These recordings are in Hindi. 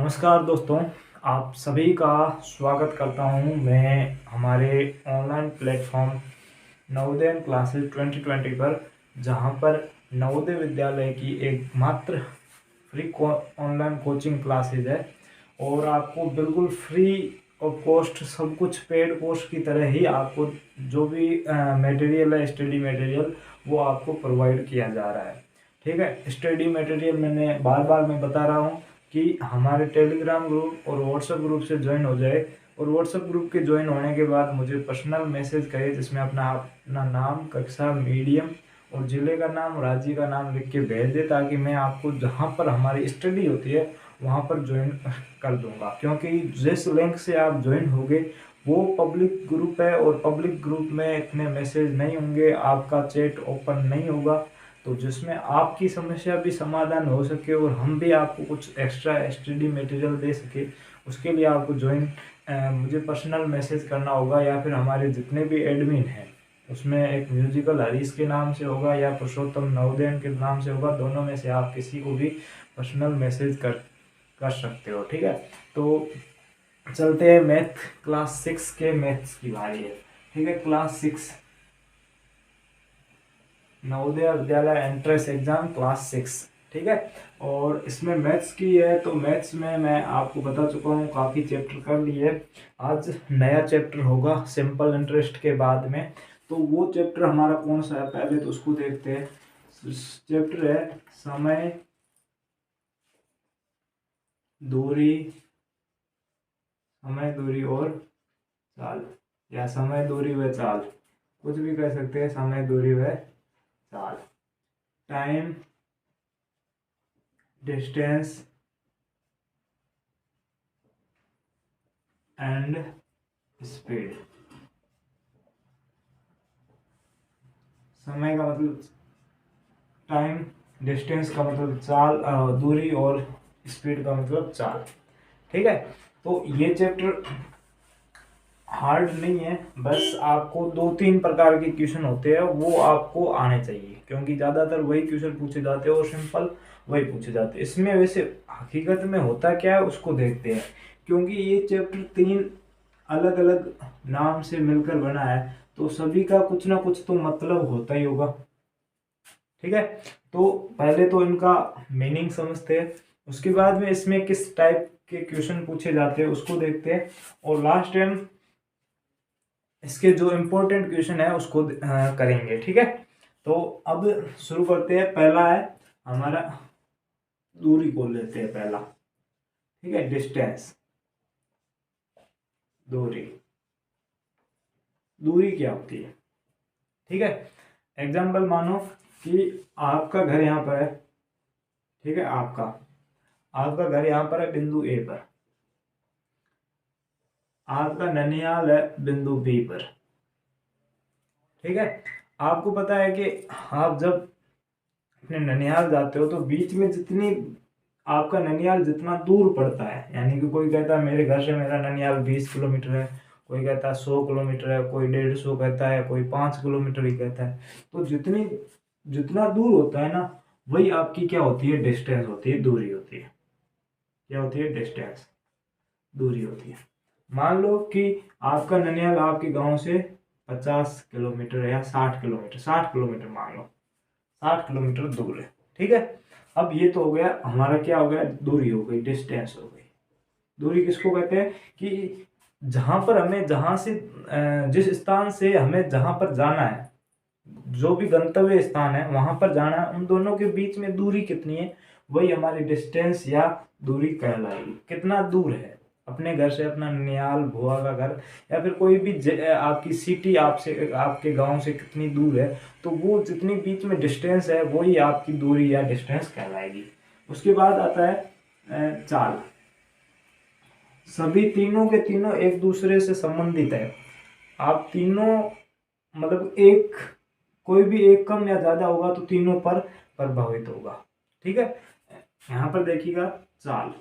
नमस्कार दोस्तों, आप सभी का स्वागत करता हूं मैं हमारे ऑनलाइन प्लेटफॉर्म नवोदय क्लासेस 2020 पर, जहां पर नवोदय विद्यालय की एकमात्र फ्री ऑनलाइन कोचिंग क्लासेज है और आपको बिल्कुल फ्री और कॉस्ट सब कुछ पेड कोर्स की तरह ही आपको जो भी मटेरियल है, स्टडी मटेरियल, वो आपको प्रोवाइड किया जा रहा है। ठीक है, स्टडी मटेरियल मैंने बार बार मैं बता रहा हूँ कि हमारे टेलीग्राम ग्रुप और व्हाट्सएप ग्रुप से ज्वाइन हो जाए और व्हाट्सएप ग्रुप के ज्वाइन होने के बाद मुझे पर्सनल मैसेज करे, जिसमें अपना नाम, कक्षा, मीडियम और ज़िले का नाम, राज्य का नाम लिख के भेज दे, ताकि मैं आपको जहाँ पर हमारी स्टडी होती है वहाँ पर ज्वाइन कर दूंगा। क्योंकि जिस लिंक से आप ज्वाइन होगे वो पब्लिक ग्रुप है और पब्लिक ग्रुप में इतने मैसेज नहीं होंगे, आपका चैट ओपन नहीं होगा, तो जिसमें आपकी समस्या भी समाधान हो सके और हम भी आपको कुछ एक्स्ट्रा स्टडी मटेरियल दे सके, उसके लिए आपको ज्वाइन मुझे पर्सनल मैसेज करना होगा, या फिर हमारे जितने भी एडमिन हैं उसमें एक म्यूजिकल हरीश के नाम से होगा या पुरुषोत्तम नवोदयन के नाम से होगा, दोनों में से आप किसी को भी पर्सनल मैसेज कर सकते हो। ठीक है, तो चलते हैं मैथ क्लास 6 के मैथ्स की बारी है। ठीक है, class 6 Navodaya Vidyalaya entrance exam class 6। ठीक है, और इसमें मैथ्स की है, तो मैथ्स में मैं आपको बता चुका हूँ, काफ़ी चैप्टर कर लिए। आज नया चैप्टर होगा सिंपल इंटरेस्ट के बाद में, तो वो चैप्टर हमारा कौन सा है पहले तो उसको देखते हैं। चैप्टर है समय, दूरी, समय, दूरी और चाल, या समय, दूरी व चाल, कुछ भी कह सकते हैं, समय, दूरी व चाल। Time, distance and speed. समय का मतलब टाइम, डिस्टेंस का मतलब चाल, दूरी, और स्पीड का मतलब चाल। ठीक है, तो ये चैप्टर हार्ड नहीं है, बस आपको 2-3 प्रकार के क्वेश्चन होते हैं वो आपको आने चाहिए, क्योंकि ज़्यादातर वही क्वेश्चन पूछे जाते हैं और सिंपल वही पूछे जाते हैं। इसमें वैसे हकीकत में होता क्या है उसको देखते हैं, क्योंकि ये चैप्टर 3 अलग अलग नाम से मिलकर बना है, तो सभी का कुछ ना कुछ तो मतलब होता ही होगा। ठीक है, तो पहले तो इनका मीनिंग समझते हैं, उसके बाद में इसमें किस टाइप के क्वेश्चन पूछे जाते हैं उसको देखते हैं, और लास्ट टाइम इसके जो इम्पोर्टेंट क्वेश्चन है उसको करेंगे। ठीक है, तो अब शुरू करते हैं। पहला है हमारा, दूरी को लेते हैं पहला। ठीक है, डिस्टेंस, दूरी। दूरी क्या होती है? ठीक है, एग्जाम्पल मानो कि आपका घर यहाँ पर है। ठीक है, आपका आपका घर यहाँ पर है बिंदु ए पर, आपका ननिहाल है बिंदु बी पर। ठीक है, आपको पता है कि आप जब अपने ननिहाल जाते हो तो बीच में जितनी आपका ननिहाल जितना दूर पड़ता है, यानी कि कोई कहता है मेरे घर से मेरा ननिहाल 20 किलोमीटर है, कोई कहता है 100 किलोमीटर है, कोई 150 कहता है, कोई 5 किलोमीटर ही कहता है, तो जितना दूर होता है ना, वही आपकी क्या होती है? डिस्टेंस होती है, दूरी होती है। क्या होती है? डिस्टेंस, दूरी होती है। मान लो कि आपका ननिहाल आपके गांव से 50 किलोमीटर या 60 किलोमीटर, 60 किलोमीटर मान लो, 60 किलोमीटर दूर है। ठीक है, अब ये तो हो गया हमारा, क्या हो गया? दूरी हो गई, डिस्टेंस हो गई। दूरी किसको कहते हैं? कि जहां पर हमें, जहां से जिस स्थान से हमें जहां पर जाना है, जो भी गंतव्य स्थान है वहां पर जाना है, उन दोनों के बीच में दूरी कितनी है, वही हमारी डिस्टेंस या दूरी कहलाएगी। कितना दूर है अपने घर से अपना ननिहाल, भुआ का घर, या फिर कोई भी आपकी सिटी आपसे, आपके गांव से कितनी दूर है, तो वो जितनी बीच में डिस्टेंस है वही आपकी दूरी या डिस्टेंस कहलाएगी। उसके बाद आता है चाल। सभी तीनों के तीनों एक दूसरे से संबंधित है। आप तीनों, मतलब एक, कोई भी एक कम या ज्यादा होगा तो तीनों पर प्रभावित होगा। ठीक है, यहाँ पर देखिएगा, चाल,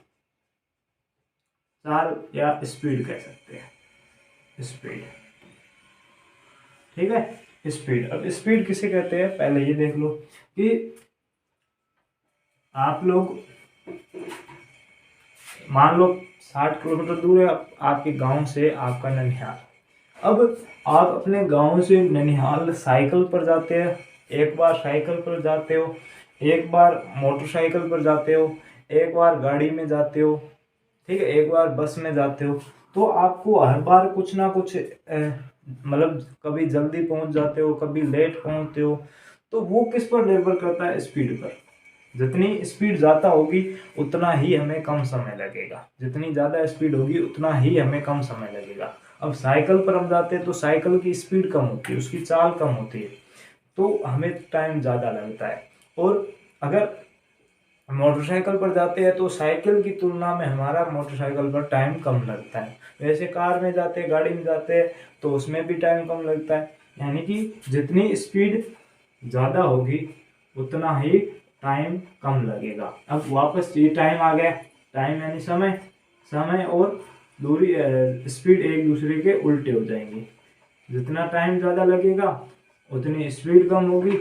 चाल या स्पीड कह सकते हैं, स्पीड। ठीक है, स्पीड। अब स्पीड किसे कहते हैं पहले ये देख लो कि आप लोग मान लो 60 किलोमीटर दूर है आपके गांव से आपका ननिहाल। अब आप अपने गांव से ननिहाल साइकिल पर जाते हैं, एक बार साइकिल पर जाते हो, एक बार मोटरसाइकिल पर जाते हो, एक बार गाड़ी में जाते हो, ठीक है, एक बार बस में जाते हो। तो आपको हर बार कुछ ना कुछ मतलब कभी जल्दी पहुंच जाते हो, कभी लेट पहुंचते हो। तो वो किस पर निर्भर करता है? स्पीड पर। जितनी स्पीड ज़्यादा होगी उतना ही हमें कम समय लगेगा, जितनी ज़्यादा स्पीड होगी उतना ही हमें कम समय लगेगा। अब साइकिल पर हम जाते हैं तो साइकिल की स्पीड कम होती है, उसकी चाल कम होती है, तो हमें टाइम ज़्यादा लगता है। और अगर मोटरसाइकिल पर जाते हैं तो साइकिल की तुलना में हमारा मोटरसाइकिल पर टाइम कम लगता है। वैसे कार में जाते हैं, गाड़ी में जाते हैं तो उसमें भी टाइम कम लगता है। यानी कि जितनी स्पीड ज़्यादा होगी उतना ही टाइम कम लगेगा। अब वापस ये टाइम आ गया, टाइम यानी समय, समय और दूरी स्पीड एक दूसरे के उल्टे हो जाएंगे। जितना टाइम ज़्यादा लगेगा उतनी स्पीड कम होगी।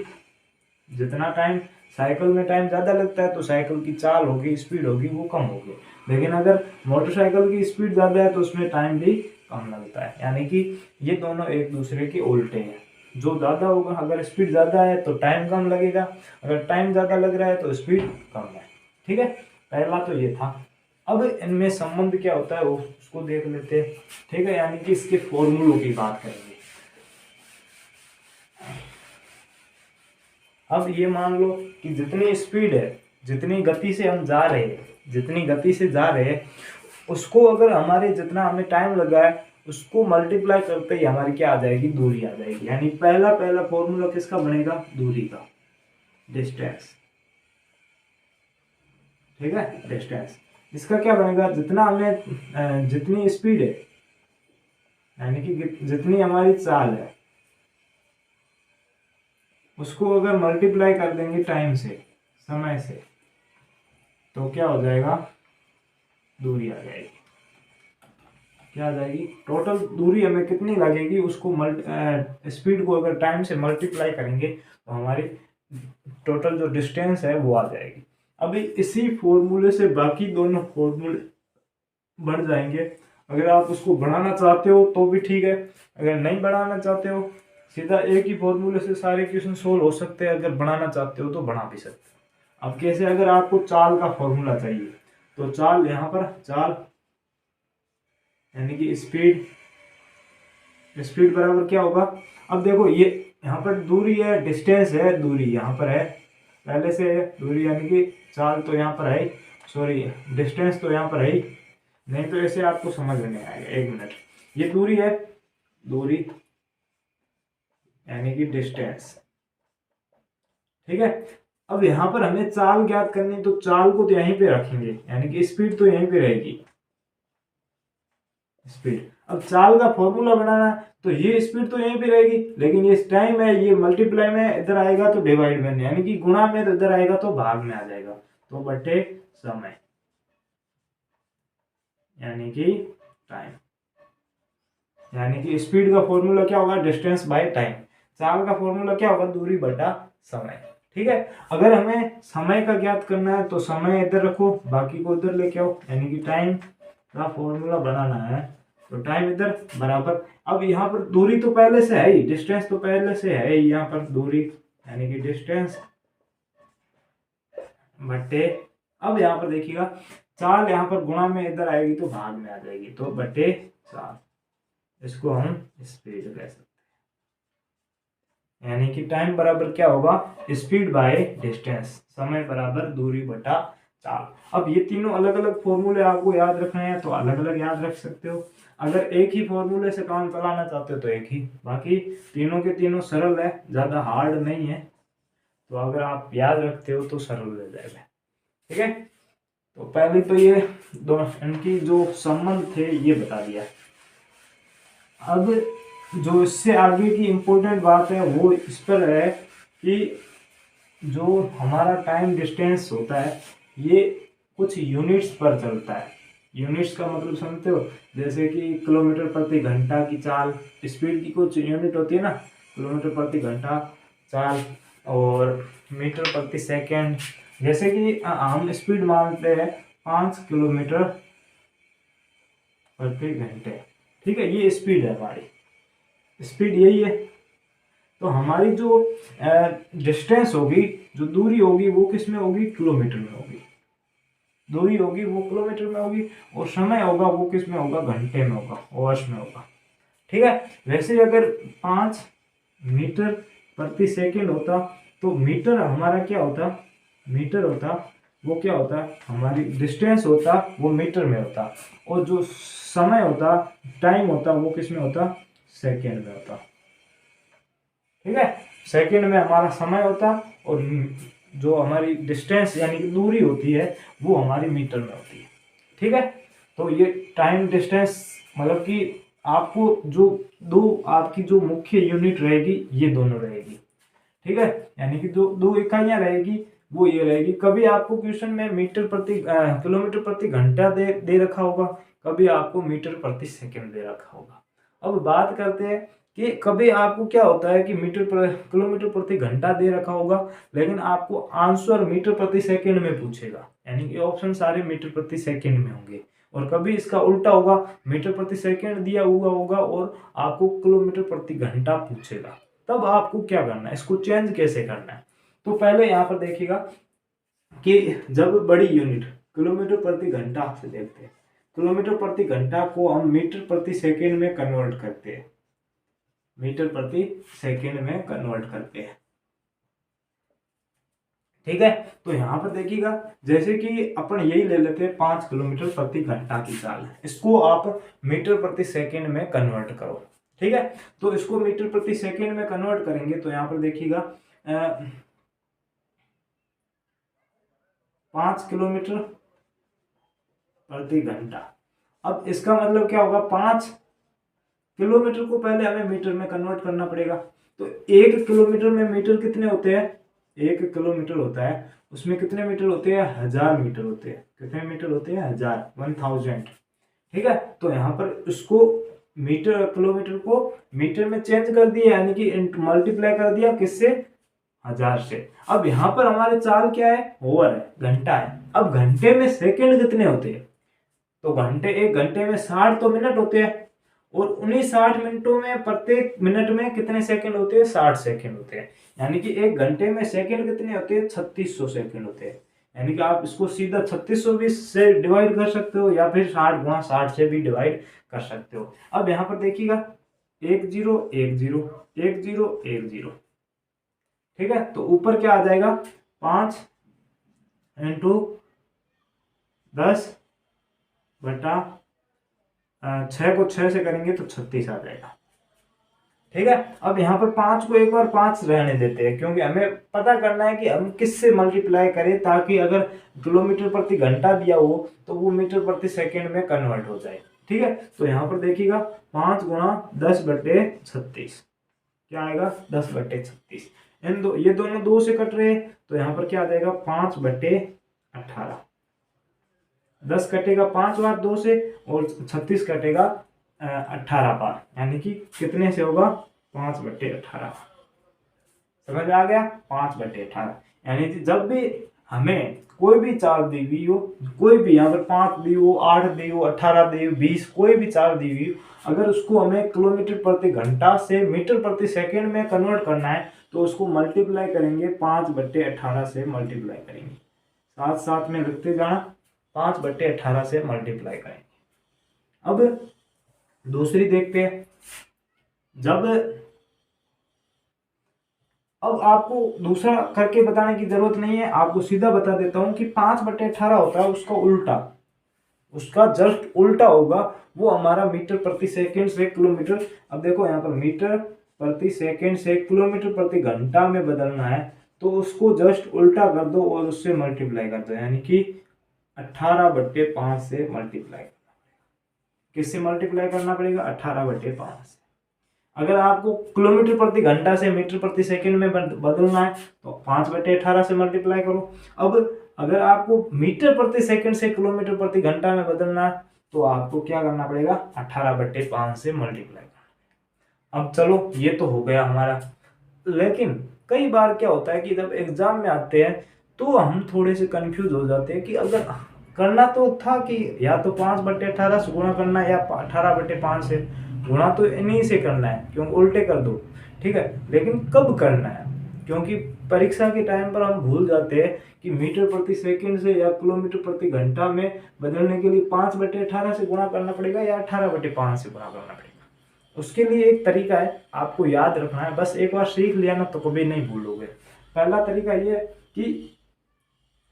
जितना टाइम साइकिल में टाइम ज़्यादा लगता है तो साइकिल की चाल होगी, स्पीड होगी, वो कम होगी। लेकिन अगर मोटरसाइकिल की स्पीड ज़्यादा है तो उसमें टाइम भी कम लगता है। यानी कि ये दोनों एक दूसरे के उल्टे हैं। जो ज़्यादा होगा, अगर स्पीड ज़्यादा है तो टाइम कम लगेगा, अगर टाइम ज़्यादा लग रहा है तो स्पीड कम है। ठीक है, पहला तो ये था। अब इनमें संबंध क्या होता है वो उसको देख लेते हैं। ठीक है, यानी कि इसके फॉर्मूलों की बात करेंगे। अब ये मान लो कि जितनी स्पीड है, जितनी गति से हम जा रहे हैं, जितनी गति से जा रहे हैं उसको अगर हमारे जितना हमें टाइम लगा है उसको मल्टीप्लाई करते ही हमारी क्या आ जाएगी? दूरी आ जाएगी। यानी पहला पहला फॉर्मूला किसका बनेगा? दूरी का, डिस्टेंस। ठीक है, डिस्टेंस। इसका क्या बनेगा? जितना हमें जितनी स्पीड है यानी कि जितनी हमारी चाल है उसको अगर मल्टीप्लाई कर देंगे टाइम से, समय से, तो क्या हो जाएगा? दूरी आ जाएगी। क्या आ जाएगी? टोटल दूरी हमें कितनी लगेगी उसको स्पीड को अगर टाइम से मल्टीप्लाई करेंगे तो हमारी टोटल जो डिस्टेंस है वो आ जाएगी। अभी इसी फॉर्मूले से बाकी दोनों फॉर्मूले बढ़ जाएंगे। अगर आप उसको बढ़ाना चाहते हो तो भी ठीक है, अगर नहीं बढ़ाना चाहते हो सीधा एक ही फॉर्मूले से सारे क्वेश्चन सोल्व हो सकते हैं। अगर बढ़ाना चाहते हो तो बढ़ा भी सकते हो। अब कैसे? अगर आपको चाल का फॉर्मूला चाहिए तो चाल, यहाँ पर चाल यानी कि स्पीड, स्पीड बराबर क्या होगा? अब देखो ये यहाँ पर दूरी है, डिस्टेंस है, दूरी यहाँ पर है पहले से है दूरी, यानी कि चाल तो यहाँ पर है, सॉरी डिस्टेंस तो यहाँ पर है ही, नहीं तो ऐसे आपको समझ में नहीं आएगा। एक मिनट, ये दूरी है, दूरी यानी कि डिस्टेंस। ठीक है, अब यहाँ पर हमें चाल ज्ञात करनी, तो चाल को तो यहीं पे रखेंगे, यानी कि स्पीड तो यहीं पे रहेगी, स्पीड। अब चाल का फॉर्मूला बनाना है तो ये स्पीड तो यहीं पे रहेगी, लेकिन ये टाइम है, ये मल्टीप्लाई में इधर आएगा तो डिवाइड में, यानी कि गुणा में तो इधर आएगा तो भाग में आ जाएगा, तो बटे समय यानी कि टाइम। यानी कि स्पीड का फॉर्मूला क्या होगा? Distance by time. चाल का फॉर्मूला क्या होगा? दूरी बटा समय। ठीक है, अगर हमें समय का ज्ञात करना है तो समय इधर रखो, बाकी को इधर लेके आओ, यानी कि टाइम का फॉर्मूला बनाना है तो टाइम इधर बराबर। अब यहाँ पर दूरी तो पहले से है ही, डिस्टेंस तो पहले से है ही, यहाँ पर दूरी यानी कि डिस्टेंस बटे, अब यहाँ पर देखिएगा चाल यहाँ पर गुणा में इधर आएगी तो भाग में आ जाएगी, तो बटे 4, इसको हम स्पीड कह सकते हैं। यानी कि टाइम बराबर क्या होगा? स्पीड बाय डिस्टेंस, समय बराबर दूरी बटा 4। अब ये तीनों अलग अलग फॉर्मूले आपको याद रखने हैं तो अलग अलग याद रख सकते हो, अगर एक ही फॉर्मूले से काम चलाना चाहते हो तो एक ही, बाकी तीनों के तीनों सरल है, ज़्यादा हार्ड नहीं है, तो अगर आप याद रखते हो तो सरल हो जाएगा। ठीक है, तो पहले तो ये दोनों इनकी जो संबंध थे ये बता दिया। अब जो इससे आगे की इम्पोर्टेंट बात है वो इस पर है कि जो हमारा टाइम डिस्टेंस होता है ये कुछ यूनिट्स पर चलता है। यूनिट्स का मतलब समझते हो? जैसे कि किलोमीटर प्रति घंटा की चाल, स्पीड की कुछ यूनिट होती है ना, किलोमीटर प्रति घंटा चाल, और मीटर प्रति सेकंड। जैसे कि हम स्पीड मानते हैं 5 किलोमीटर प्रति घंटे। ठीक है, ये स्पीड है हमारी, स्पीड यही है। तो हमारी जो डिस्टेंस होगी, जो दूरी होगी, वो किस में होगी, किलोमीटर में होगी। दूरी होगी वो किलोमीटर में होगी, और समय होगा वो किस में होगा, घंटे में होगा, आवर्स में होगा। ठीक है, वैसे अगर 5 मीटर प्रति सेकंड होता तो मीटर हमारा क्या होता, मीटर होता वो क्या होता, हमारी डिस्टेंस होता वो मीटर में होता, और जो समय होता, टाइम होता, वो किस में होता, सेकंड में होता। ठीक है, सेकंड में हमारा समय होता, और जो हमारी डिस्टेंस यानी कि दूरी होती है वो हमारी मीटर में होती है। ठीक है, तो ये टाइम डिस्टेंस मतलब कि आपको जो आपकी जो मुख्य यूनिट रहेगी ये दोनों रहेगी। ठीक है, यानी कि जो 2 इकाइयां रहेगी वो ये रहेगी। कभी आपको क्वेश्चन में मीटर प्रति किलोमीटर प्रति घंटा दे रखा होगा, कभी आपको मीटर प्रति सेकंड दे रखा होगा। अब बात करते हैं कि कभी आपको क्या होता है कि किलोमीटर प्रति घंटा दे रखा होगा, लेकिन आपको आंसर मीटर प्रति सेकंड में पूछेगा, यानी कि ऑप्शन सारे मीटर प्रति सेकंड में होंगे। और कभी इसका उल्टा होगा, मीटर प्रति सेकंड दिया हुआ होगा और आपको किलोमीटर प्रति घंटा पूछेगा। तब आपको क्या करना है, इसको चेंज कैसे करना है। तो पहले यहाँ पर देखिएगा कि जब बड़ी यूनिट किलोमीटर प्रति घंटा से देखते हैं, किलोमीटर प्रति घंटा को हम मीटर प्रति सेकंड में कन्वर्ट करते हैं, मीटर प्रति सेकंड में कन्वर्ट करते हैं। ठीक है, तो यहाँ पर देखिएगा जैसे कि अपन यही ले लेते हैं 5 किलोमीटर प्रति घंटा की चाल, इसको आप मीटर प्रति सेकंड में कन्वर्ट करो। ठीक है, तो इसको मीटर प्रति सेकंड में कन्वर्ट करेंगे तो यहाँ पर देखिएगा 5 किलोमीटर प्रति घंटा। अब इसका मतलब क्या होगा, 5 किलोमीटर को पहले हमें मीटर में कन्वर्ट करना पड़ेगा। तो 1 किलोमीटर में मीटर कितने होते हैं, 1 किलोमीटर होता है उसमें कितने मीटर होते हैं, 1000 मीटर होते हैं। कितने मीटर होते हैं, 1000। ठीक है, तो यहाँ पर इसको मीटर किलोमीटर को मीटर में चेंज कर दिया, यानी कि मल्टीप्लाई कर दिया किससे, 1000 से। अब यहाँ पर हमारे चाल क्या है, ओवर है, घंटा है। अब घंटे में सेकंड कितने होते हैं, तो घंटे 1 घंटे में 60 तो मिनट होते हैं, और उन्हीं 60 मिनटों में प्रत्येक मिनट में कितने सेकंड होते हैं, 60 सेकंड होते हैं। यानी कि 1 घंटे में सेकंड कितने होते हैं, 3600 सेकंड होते हैं। यानी कि आप इसको सीधा 3620 से डिवाइड कर सकते हो, या फिर 60 गुणा 60 से भी डिवाइड कर सकते हो। अब यहाँ पर देखिएगा 1 0 1 0 1 0 1 0। ठीक है, तो ऊपर क्या आ जाएगा, 5 इंटू 10 बटा 6 को 6 से करेंगे तो 36 आ जाएगा। ठीक है, अब यहाँ पर 5 को एक बार 5 रहने देते हैं, क्योंकि हमें पता करना है कि हम किससे मल्टीप्लाई करें, ताकि अगर किलोमीटर प्रति घंटा दिया हो तो वो मीटर प्रति सेकंड में कन्वर्ट हो जाए। ठीक है, तो यहाँ पर देखिएगा 5 गुणा 10 बटे 36 क्या आएगा, 10 बटे 36। ये दोनों 2 से कट रहे हैं, तो यहाँ पर क्या आ जाएगा, 5 बटे 18। 10 कटेगा 5 बार 2 से, और 36 कटेगा 18 बार, यानी कि कितने से होगा, 5 बटे 18। समझ में आ गया, 5 बटे 18। यानी कि जब भी हमें कोई भी चाल दी हुई हो, कोई भी यहाँ पर 5 दी हो, 8 दी हो, 18 दी हो, 20, कोई भी चाल दी हुई, अगर उसको हमें किलोमीटर प्रति घंटा से मीटर प्रति सेकंड में कन्वर्ट करना है तो उसको मल्टीप्लाई करेंगे, 5 बटे 18 से मल्टीप्लाई करेंगे, साथ साथ में लिखते जाना, 5 बटे 18 से मल्टीप्लाई करेंगे। अब दूसरी देखते हैं, अब आपको दूसरा करके बताने की जरूरत नहीं है, आपको सीधा बता देता हूं कि 5 बटे 18 होता है उसका उल्टा, उसका जस्ट उल्टा होगा, वो हमारा मीटर प्रति सेकंड से किलोमीटर। अब देखो यहाँ पर मीटर प्रति सेकंड से किलोमीटर प्रति घंटा में बदलना है, तो उसको जस्ट उल्टा कर दो और उससे मल्टीप्लाई कर दो, यानी कि 18 बटे 5 से मल्टीप्लाई करना पड़ेगा। किससे मल्टीप्लाई करना पड़ेगा, 18 बटे 5 से। अगर आपको किलोमीटर प्रति घंटा से मीटर प्रति सेकंड में बदलना है तो 5 बटे 18 से मल्टीप्लाई करो। अब अगर आपको मीटर प्रति सेकंड से किलोमीटर प्रति घंटा में बदलना है तो आपको क्या करना पड़ेगा, 18 बटे 5 से मल्टीप्लाई करना। अब चलो ये तो हो गया हमारा, लेकिन कई बार क्या होता है कि जब एग्जाम में आते हैं तो हम थोड़े से कंफ्यूज हो जाते हैं कि अगर करना तो था कि या तो 5/18 से गुणा करना है या 18/5 से गुणा, तो इन्हीं से करना है, क्यों उल्टे कर दो, ठीक है। लेकिन कब करना है, क्योंकि परीक्षा के टाइम पर हम भूल जाते हैं कि मीटर प्रति सेकंड से या किलोमीटर प्रति घंटा में बदलने के लिए 5/18 से गुणा करना पड़ेगा या 18/5 से गुणा करना पड़ेगा। उसके लिए एक तरीका है, आपको याद रखना है, बस एक बार सीख लिया ना तो कभी नहीं भूलोगे। पहला तरीका ये है कि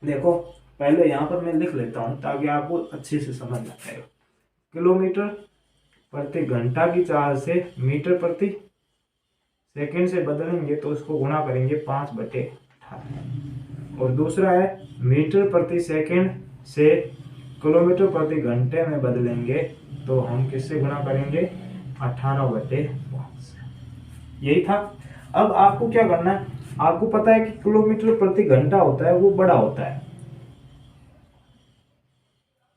देखो, पहले यहाँ पर मैं लिख लेता हूँ ताकि आपको अच्छे से समझ आ जाएगा। किलोमीटर प्रति घंटा की चाल से मीटर प्रति सेकंड से बदलेंगे तो उसको गुणा करेंगे 5/18। और दूसरा है मीटर प्रति सेकंड से किलोमीटर प्रति घंटे में बदलेंगे तो हम किससे गुणा करेंगे, 18/5। यही था। अब आपको क्या करना है, आपको पता है कि किलोमीटर प्रति घंटा होता है वो बड़ा होता है,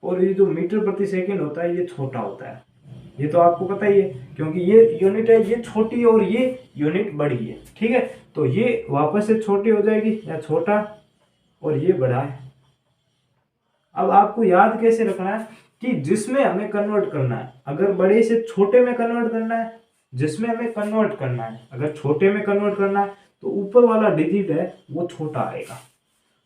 और ये जो मीटर प्रति सेकंड होता है ये छोटा होता है। ये तो आपको पता ही है, क्योंकि ये यूनिट है, ये छोटी है और ये यूनिट बड़ी है, ठीक है। तो ये वापस से छोटी हो जाएगी या छोटा, और ये बड़ा है। अब आपको याद कैसे रखना है कि जिसमें हमें कन्वर्ट करना है, अगर बड़े से छोटे में कन्वर्ट करना है, जिसमें हमें कन्वर्ट करना है, अगर छोटे में कन्वर्ट करना है तो ऊपर वाला डिजिट है वो छोटा आएगा।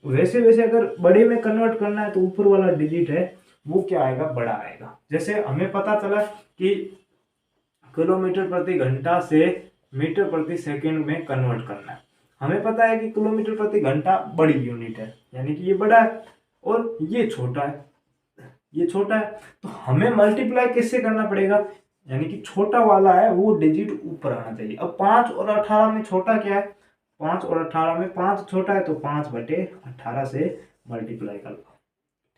वैसे वैसे अगर बड़े में कन्वर्ट करना है तो ऊपर वाला डिजिट है वो क्या आएगा, बड़ा आएगा। जैसे हमें पता चला कि किलोमीटर प्रति घंटा से मीटर प्रति सेकंड में कन्वर्ट करना है, हमें पता है कि किलोमीटर प्रति घंटा बड़ी यूनिट है, यानी कि ये बड़ा है और ये छोटा है, ये छोटा है। तो हमें मल्टीप्लाई किससे करना पड़ेगा, यानी कि छोटा वाला है वो डिजिट ऊपर आना चाहिए। अब 5 और 18 में छोटा क्या है, 5 और 18 में 5 छोटा है, तो 5/18 से मल्टीप्लाई कर लो,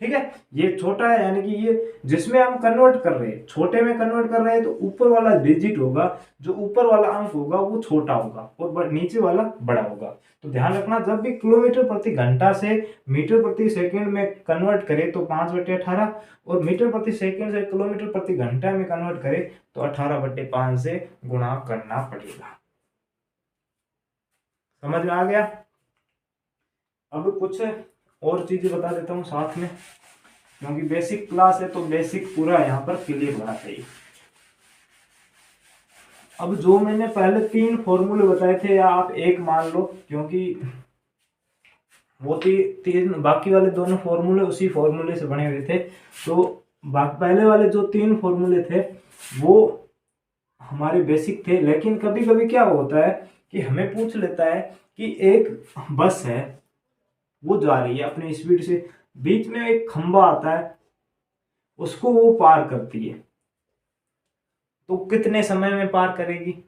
ठीक है। ये छोटा है, यानी कि ये जिसमें हम कन्वर्ट कर रहे हैं, छोटे में कन्वर्ट कर रहे हैं, तो ऊपर वाला डिजिट होगा, जो ऊपर वाला अंक होगा वो छोटा होगा और नीचे वाला बड़ा होगा। तो ध्यान रखना, जब भी किलोमीटर प्रति घंटा से मीटर प्रति सेकंड में कन्वर्ट करें तो 5/18, और मीटर प्रति सेकंड से किलोमीटर प्रति घंटा में कन्वर्ट करें तो 18/5 से गुणा करना पड़ेगा। समझ में आ गया। अब कुछ और चीजें बता देता हूँ साथ में, क्योंकि बेसिक क्लास है तो बेसिक पूरा यहाँ पर क्लियर होना चाहिए। अब जो मैंने पहले 3 फॉर्मूले बताए थे, या आप एक मान लो, क्योंकि वो तीन बाकी वाले दोनों फॉर्मूले उसी फॉर्मूले से बने हुए थे। तो पहले वाले जो 3 फॉर्मूले थे वो हमारे बेसिक थे, लेकिन कभी कभी क्या होता है कि हमें पूछ लेता है कि एक बस है, वो जा रही है अपनी स्पीड से, बीच में एक खंबा आता है, उसको वो पार करती है, तो कितने समय में पार करेगी।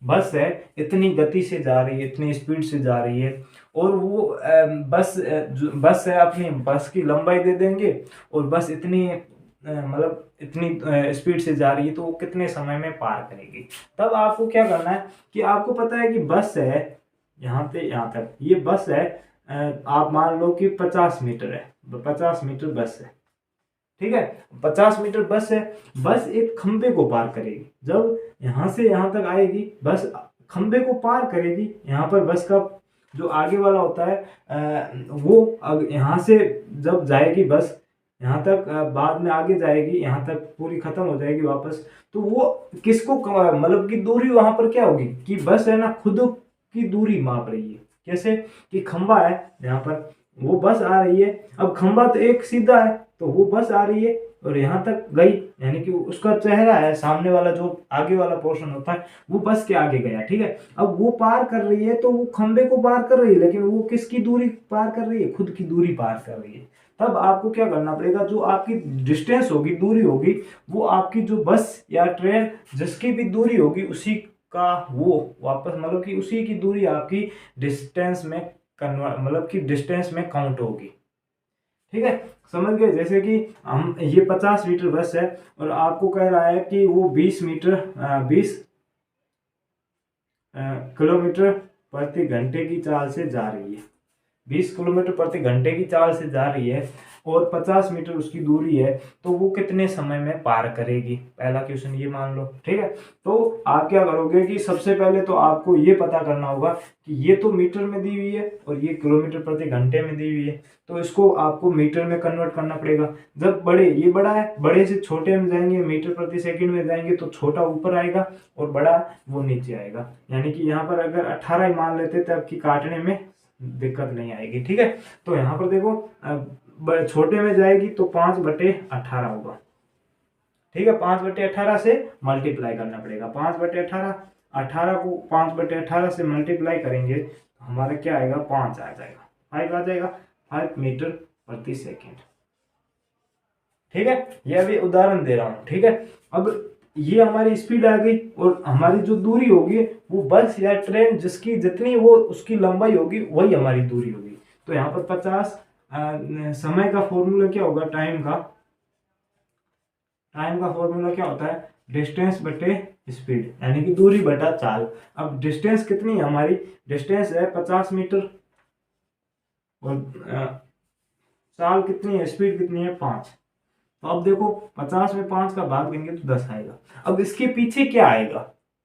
बस है, इतनी गति से जा रही है, इतनी स्पीड से जा रही है, और वो बस है, अपनी बस की लंबाई दे देंगे, और बस इतनी मतलब इतनी स्पीड से जा रही है, तो वो कितने समय में पार करेगी। तब आपको क्या करना है कि आपको पता है कि बस है यहाँ पे यहाँ तक, ये बस है, आप मान लो कि 50 मीटर है, 50 मीटर बस है, ठीक है। 50 मीटर बस है, बस एक खंबे को पार करेगी, जब यहाँ से यहाँ तक आएगी बस खंबे को पार करेगी। यहाँ पर बस का जो आगे वाला होता है वो यहाँ से जब जाएगी बस यहाँ तक, बाद में आगे जाएगी, यहाँ तक पूरी खत्म हो जाएगी वापस, तो वो किसको मतलब कि दूरी वहां पर क्या होगी कि बस है ना खुद की दूरी माप रही है। कैसे कि खंबा है यहाँ पर, वो बस आ रही है, अब खंबा तो एक सीधा है, तो वो बस आ रही है और यहाँ तक गई, यानी कि उसका चेहरा है सामने वाला, जो आगे वाला पोर्शन होता है वो बस के आगे गया, ठीक है। अब वो पार कर रही है, तो वो खंबे को पार कर रही है, लेकिन वो किसकी दूरी पार कर रही है, खुद की दूरी पार कर रही है। तब आपको क्या करना पड़ेगा, जो आपकी डिस्टेंस होगी, दूरी होगी, वो आपकी जो बस या ट्रेन जिसकी भी दूरी होगी उसी का वो वापस मतलब कि उसी की दूरी आपकी डिस्टेंस में कन्वर्ट मतलब कि डिस्टेंस में काउंट होगी, ठीक है। समझ गए। जैसे कि हम ये 50 मीटर बस है और आपको कह रहा है कि वो 20 किलोमीटर प्रति घंटे की चाल से जा रही है, 20 किलोमीटर प्रति घंटे की चाल से जा रही है, और 50 मीटर उसकी दूरी है, तो वो कितने समय में पार करेगी। पहला क्वेश्चन ये मान लो, ठीक है। तो आप क्या करोगे कि सबसे पहले तो आपको ये पता करना होगा कि ये तो मीटर में दी हुई है और ये किलोमीटर प्रति घंटे में दी हुई है, तो इसको आपको मीटर में कन्वर्ट करना पड़ेगा। जब ये बड़ा है, बड़े से छोटे में जाएंगे, मीटर प्रति सेकंड में जाएंगे, तो छोटा ऊपर आएगा और बड़ा वो नीचे आएगा। यानी कि यहाँ पर अगर 18 मान लेते तो आपकी काटने में दिक्कत नहीं आएगी, ठीक है। तो यहाँ पर देखो छोटे में जाएगी तो 5/18 होगा, ठीक है। 5/18 से मल्टीप्लाई करना पड़ेगा। 5/18, 18 को 5/18 से मल्टीप्लाई करेंगे तो हमारा क्या आएगा, 5 आ जाएगा, 5 आ जाएगा, 5 मीटर प्रति सेकेंड, ठीक है। ये अभी उदाहरण दे रहा हूँ, ठीक है। अब ये हमारी स्पीड आ गई और हमारी जो दूरी होगी वो बस या ट्रेन जिसकी जितनी वो उसकी लंबाई होगी वही हमारी दूरी होगी। तो यहाँ पर 50 समय का फॉर्मूला क्या होगा, टाइम का फॉर्मूला क्या होता है, डिस्टेंस बटे स्पीड, यानी कि दूरी बटा चाल। अब डिस्टेंस कितनी है हमारी, डिस्टेंस है 50 मीटर और चाल कितनी है, स्पीड कितनी है, 5। तो अब देखो 50 में 5 का भाग देंगे तो 10 आएगा। अब इसके पीछे क्या आएगा,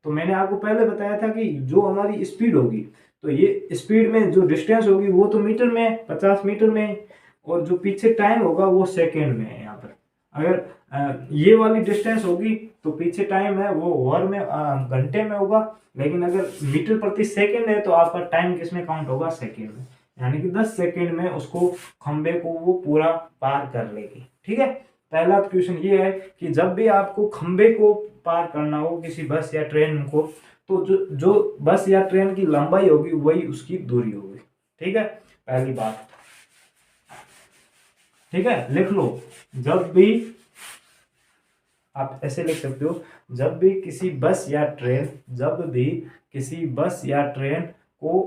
तो मैंने आपको पहले बताया था कि जो हमारी स्पीड होगी, तो ये स्पीड में जो डिस्टेंस होगी वो तो मीटर में है, 50 मीटर में है, और जो पीछे टाइम होगा वो सेकेंड में है। यहाँ पर अगर ये वाली डिस्टेंस होगी तो पीछे टाइम है वो ओवर में घंटे में होगा, लेकिन अगर मीटर प्रति सेकेंड है तो आपका टाइम किस में काउंट होगा, सेकेंड में। यानी कि 10 सेकेंड में उसको खंबे को वो पूरा पार कर लेगी, ठीक है। पहला क्वेश्चन ये है कि जब भी आपको खंबे को पार करना हो किसी बस या ट्रेन को, तो जो बस या ट्रेन की लंबाई होगी वही उसकी दूरी होगी, ठीक है। पहली बात, ठीक है, लिख लो। जब भी आप ऐसे लिख सकते हो, जब भी किसी बस या ट्रेन को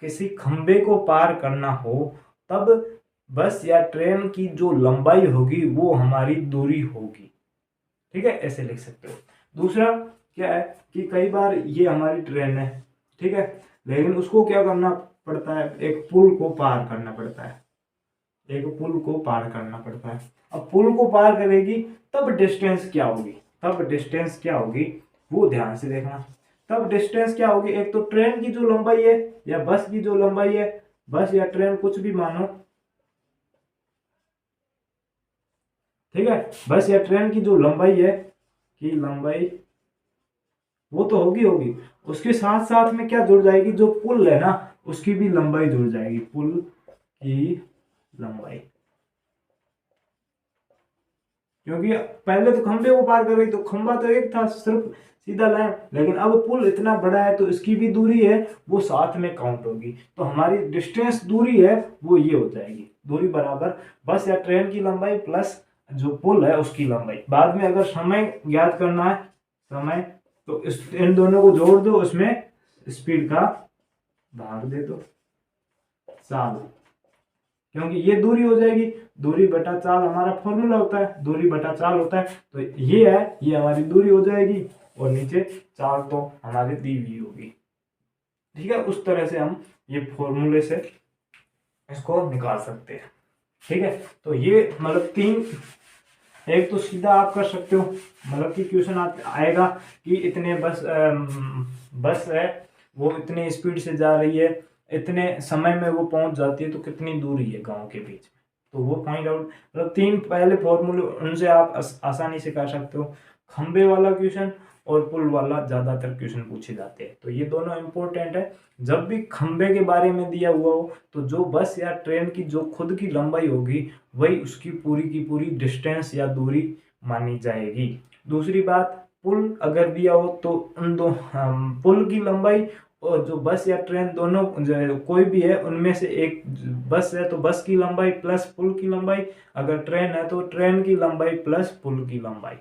किसी खंबे को पार करना हो, तब बस या ट्रेन की जो लंबाई होगी वो हमारी दूरी होगी, ठीक है, ऐसे लिख सकते हो। दूसरा क्या है कि कई बार ये हमारी ट्रेन है, ठीक है, लेकिन उसको क्या करना पड़ता है, एक पुल को पार करना पड़ता है, अब पुल को पार करेगी तब डिस्टेंस क्या होगी, वो ध्यान से देखना। तब डिस्टेंस क्या होगी, एक तो ट्रेन की जो लंबाई है या बस की जो लंबाई है, बस या ट्रेन कुछ भी मानो, ठीक है, बस या ट्रेन की जो लंबाई है वो तो होगी, उसके साथ साथ में क्या जुड़ जाएगी, जो पुल है ना उसकी भी लंबाई जुड़ जाएगी, पुल की लंबाई। क्योंकि पहले तो खंबे को पार कर रही, तो खंबा तो एक था सिर्फ सीधा लाइन, लेकिन अब पुल इतना बड़ा है तो इसकी भी दूरी है वो साथ में काउंट होगी। तो हमारी डिस्टेंस दूरी है वो ये हो जाएगी, दूरी बराबर बस या ट्रेन की लंबाई प्लस जो पुल है उसकी लंबाई। बाद में अगर समय ज्ञात करना है, तो इन दोनों को जोड़ दो, उसमें स्पीड का भाग दे दो, चाल, क्योंकि ये दूरी हो जाएगी, दूरी बटा चाल हमारा फॉर्मूला होता है, दूरी बटा चाल होता है। तो ये है, ये हमारी दूरी हो जाएगी और नीचे चाल तो हमारी दी हुई होगी, ठीक है। उस तरह से हम ये फॉर्मूले से इसको निकाल सकते हैं, ठीक है। तो ये मतलब तीन, एक तो सीधा आप कर सकते हो, मतलब कि क्वेश्चन आएगा कि इतने बस है वो इतने स्पीड से जा रही है, इतने समय में वो पहुंच जाती है, तो कितनी दूरी है गांव के बीच में, तो वो फाइंड आउट, मतलब तीन पहले फॉर्मूले उनसे आप आसानी से कर सकते हो। खंबे वाला क्वेश्चन और पुल वाला ज्यादातर क्वेश्चन पूछे जाते हैं, तो ये दोनों इंपॉर्टेंट है। जब भी खंबे के बारे में दिया हुआ हो तो जो बस या ट्रेन की जो खुद की लंबाई होगी वही उसकी पूरी की पूरी डिस्टेंस या दूरी मानी जाएगी। दूसरी बात, पुल अगर दिया हो तो उन दो पुल की लंबाई और जो बस या ट्रेन दोनों कोई भी है उनमें से एक, बस है तो बस की लंबाई प्लस पुल की लंबाई, अगर ट्रेन है तो ट्रेन की लंबाई प्लस पुल की लंबाई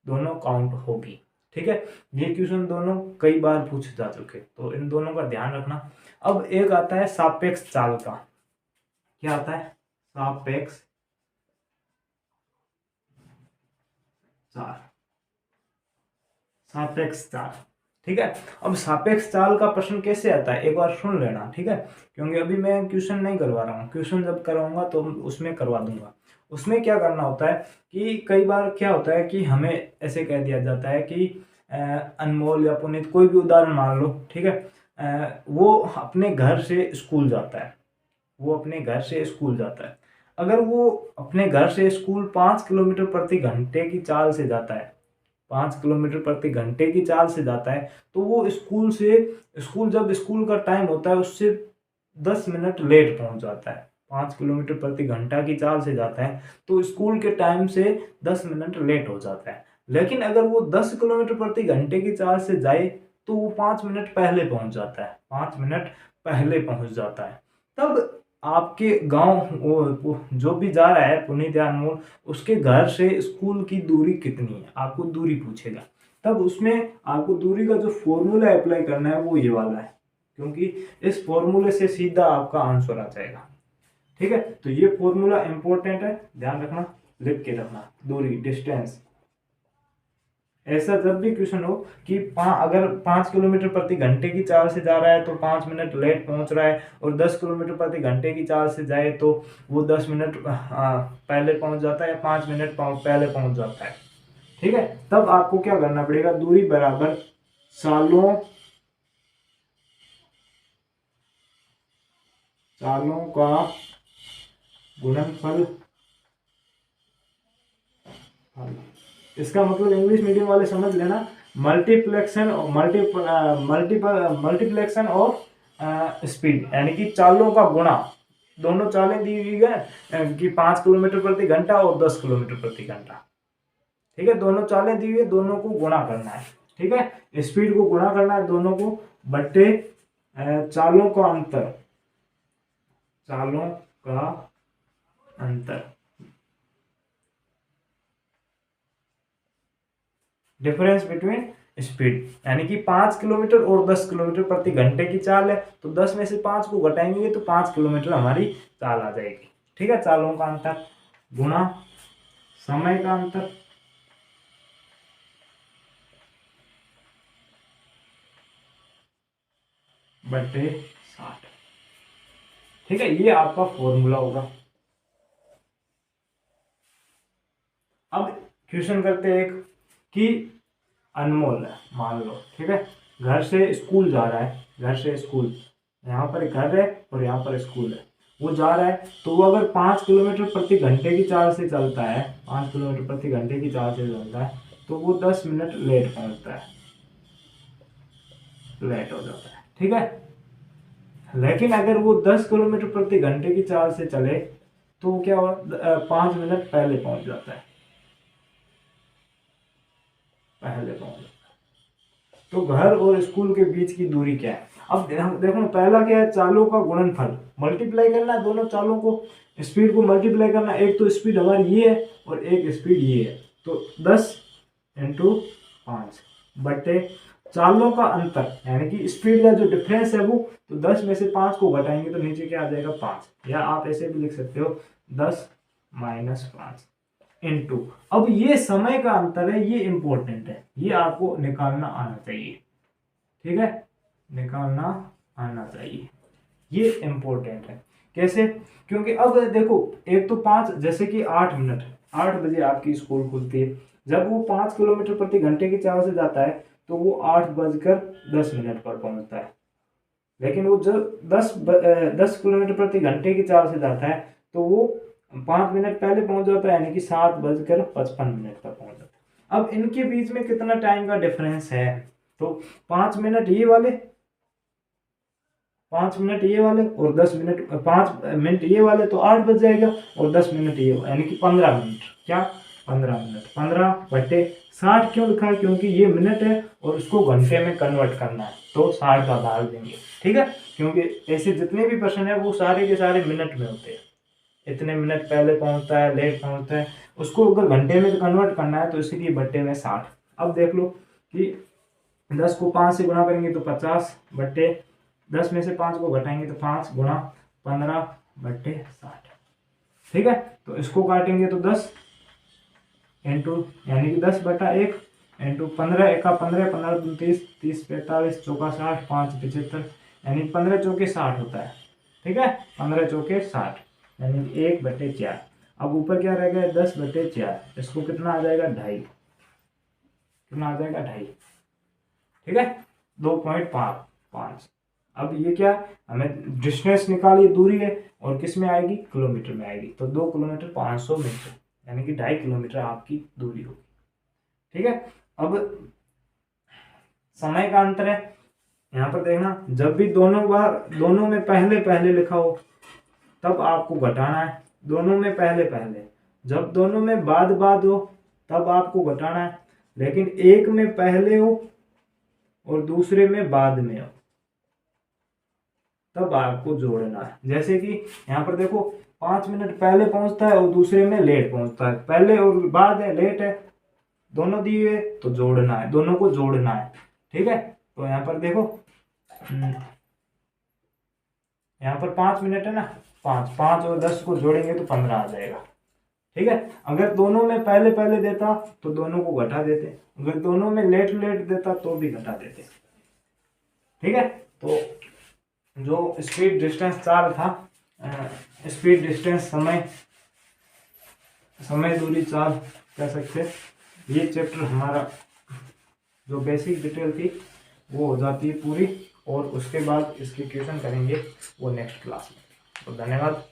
दोनों काउंट होगी, ठीक है। ये क्वेश्चन दोनों कई बार पूछे जा चुके, तो इन दोनों का ध्यान रखना। अब एक आता है सापेक्ष चाल का, क्या आता है, सापेक्ष चाल, ठीक है। अब सापेक्ष चाल का प्रश्न कैसे आता है एक बार सुन लेना, ठीक है, क्योंकि अभी मैं क्वेश्चन नहीं करवा रहा हूँ, क्वेश्चन जब करवाऊंगा तो उसमें करवा दूंगा। उसमें क्या करना होता है कि कई बार क्या होता है कि हमें ऐसे कह दिया जाता है कि अनमोल या पुनीत कोई भी उदाहरण मान लो, ठीक है। वो अपने घर से स्कूल जाता है, वो अपने घर से स्कूल जाता है। अगर वो अपने घर से स्कूल 5 किलोमीटर प्रति घंटे की चाल से जाता है, 5 किलोमीटर प्रति घंटे की चाल से जाता है, तो वो स्कूल जब स्कूल का टाइम होता है उससे 10 मिनट लेट पहुंच जाता है। 5 किलोमीटर प्रति घंटा की चाल से जाता है तो स्कूल के टाइम से 10 मिनट लेट हो जाता है। लेकिन अगर वो 10 किलोमीटर प्रति घंटे की चाल से जाए तो वो 5 मिनट पहले पहुंच जाता है, 5 मिनट पहले पहुंच जाता है। तब आपके गांव वो जो भी जा रहा है पुनीत या अनमोल, उसके घर से स्कूल की दूरी कितनी है, आपको दूरी पूछेगा। तब उसमें आपको दूरी का जो फॉर्मूला अप्लाई करना है वो ये वाला है, क्योंकि इस फॉर्मूले से सीधा आपका आंसर आ जाएगा। ठीक है, तो ये फॉर्मूला इंपॉर्टेंट है, ध्यान रखना, लिख के रखना। दूरी, डिस्टेंस, ऐसा जब भी क्वेश्चन हो कि अगर 5 किलोमीटर प्रति घंटे की चाल से जा रहा है तो 5 मिनट लेट पहुंच रहा है, और 10 किलोमीटर प्रति घंटे की चाल से जाए तो वो 10 मिनट पहले पहुंच जाता है या 5 मिनट पहले पहुंच जाता है। ठीक है, तब आपको क्या करना पड़ेगा, दूरी बराबर चालों का गुणनफल। इसका मतलब इंग्लिश मीडियम वाले समझ लेना, मल्टीप्लेक्शन और मल्टीप्लेक्शन और स्पीड, यानी कि चालों का गुणा। दोनों चालें दी हुई है कि 5 किलोमीटर प्रति घंटा और 10 किलोमीटर प्रति घंटा। ठीक है, दोनों चालें दी हुई है, दोनों को गुणा करना है। ठीक है, स्पीड को गुणा करना है दोनों को, बट्टे चालों का अंतर, चालों का अंतर, डिफरेंस बिटवीन स्पीड, यानी कि 5 किलोमीटर और 10 किलोमीटर प्रति घंटे की चाल है, तो 10 में से 5 को घटाएंगे तो 5 किलोमीटर हमारी चाल आ जाएगी। ठीक है, चालों का अंतर गुणा समय का अंतर, बटे 60। ठीक है, ये आपका फॉर्मूला होगा। अब क्वेश्चन करते हैं एक कि अनमोल है, मान लो, ठीक है, घर से स्कूल जा रहा है, घर से स्कूल, यहाँ पर घर है और यहाँ पर स्कूल है, वो जा रहा है, तो वो अगर 5 किलोमीटर प्रति घंटे की चाल से चलता है, 5 किलोमीटर प्रति घंटे की चाल से चलता है, तो वो 10 मिनट लेट पहुंचता है, लेट हो जाता है। ठीक है, लेकिन अगर वो 10 किलोमीटर प्रति घंटे की चाल से चले तो क्या हुआ, 5 मिनट पहले पहुंच जाता है, पहले पहुंच जाता है। तो घर और स्कूल के बीच की दूरी क्या है, अब देखो पहला क्या है, चालों का गुणनफल, मल्टीप्लाई करना है दोनों चालों को, स्पीड को मल्टीप्लाई करना है। एक तो स्पीड हमारी ये है और एक स्पीड ये है, तो 10 इंटू 5 बटे चालों का अंतर, यानी कि स्पीड का जो डिफरेंस है वो, तो 10 में से 5 को घटाएंगे तो नीचे क्या आ जाएगा 5, या आप ऐसे भी लिख सकते हो 10 माइनस 5 इनटू, अब ये समय का अंतर है, ये इंपॉर्टेंट है, ये आपको निकालना आना चाहिए। ठीक है, निकालना आना चाहिए, ये इंपॉर्टेंट है। कैसे, क्योंकि अब देखो, एक तो 5, जैसे कि 8 मिनट, 8 बजे आपकी स्कूल खुलती है, जब वो 5 किलोमीटर प्रति घंटे की चाल से जाता है तो वो 8:10 पर पहुंचता है। लेकिन वो जब 10 किलोमीटर प्रति घंटे की चाल से जाता है तो वो 5 मिनट पहले पहुंच जाता है, यानी कि 7:55 पर पहुंच जाता है। अब इनके बीच में कितना टाइम का डिफरेंस है, तो 5 मिनट ये वाले, 5 मिनट ये वाले और 10 मिनट, 5 मिनट ये वाले, तो 8 बज जाएगा, और 10 मिनट ये, यानी कि 15 मिनट, क्या 15 मिनट, 15/60 क्यों लिखा है, क्योंकि ये मिनट है और उसको घंटे में कन्वर्ट करना है, तो 60 का भाग देंगे। ठीक है, क्योंकि ऐसे जितने भी प्रश्न है वो सारे के सारे मिनट में होते हैं, इतने मिनट पहले पहुंचता है, लेट पहुंचता है, उसको अगर घंटे में कन्वर्ट करना है तो इसलिए बट्टे में 60। अब देख लो कि 10 को 5 से गुणा करेंगे तो 50 बट्टे 10 में से 5 को घटाएंगे तो 5 गुणा 15/60। ठीक है, तो इसको काटेंगे तो 10 इंटू, यानी कि 10/1 इंटू 15 एका 15, 15 दूनी 30, 30 45, चौका 60, 5 75, यानी 15 चौके 60 होता है। ठीक है, 15 चौके 60, यानी 1/4। अब ऊपर क्या रह गया 10/4, इसको कितना आ जाएगा 2.5, कितना आ जाएगा 2.5, ठीक है 2.5। अब ये क्या हमें डिस्टेंस निकाली, दूरी है, और किस में आएगी किलोमीटर में आएगी, तो 2 किलोमीटर 500 मीटर यानी कि 2.5 किलोमीटर आपकी दूरी होगी, ठीक है। अब समय का अंतर है, यहाँ पर देखना जब भी दोनों में पहले पहले लिखा हो तब आपको घटाना है, दोनों में पहले पहले, जब दोनों में बाद बाद हो तब आपको घटाना है, लेकिन एक में पहले हो और दूसरे में बाद में हो तब आपको जोड़ना है। जैसे कि यहाँ पर देखो 5 मिनट पहले पहुंचता है और दूसरे में लेट पहुंचता है, पहले और बाद है लेट है, दोनों दिए तो जोड़ना है, दोनों को जोड़ना है, ठीक है। तो यहाँ पर देखो यहाँ पर 5 मिनट है ना, 5 और 10 को जोड़ेंगे तो 15 आ जाएगा, ठीक है। अगर दोनों में पहले पहले देता तो दोनों को घटा देते, अगर दोनों में लेट लेट देता तो भी घटा देते, ठीक है। तो जो स्पीड डिस्टेंस चाल था, स्पीड डिस्टेंस समय दूरी चाल कह सकते, ये चैप्टर हमारा जो बेसिक डिटेल थी वो हो जाती है पूरी, और उसके बाद इसके क्वेश्चन करेंगे वो नेक्स्ट क्लास में। तो धन्यवाद।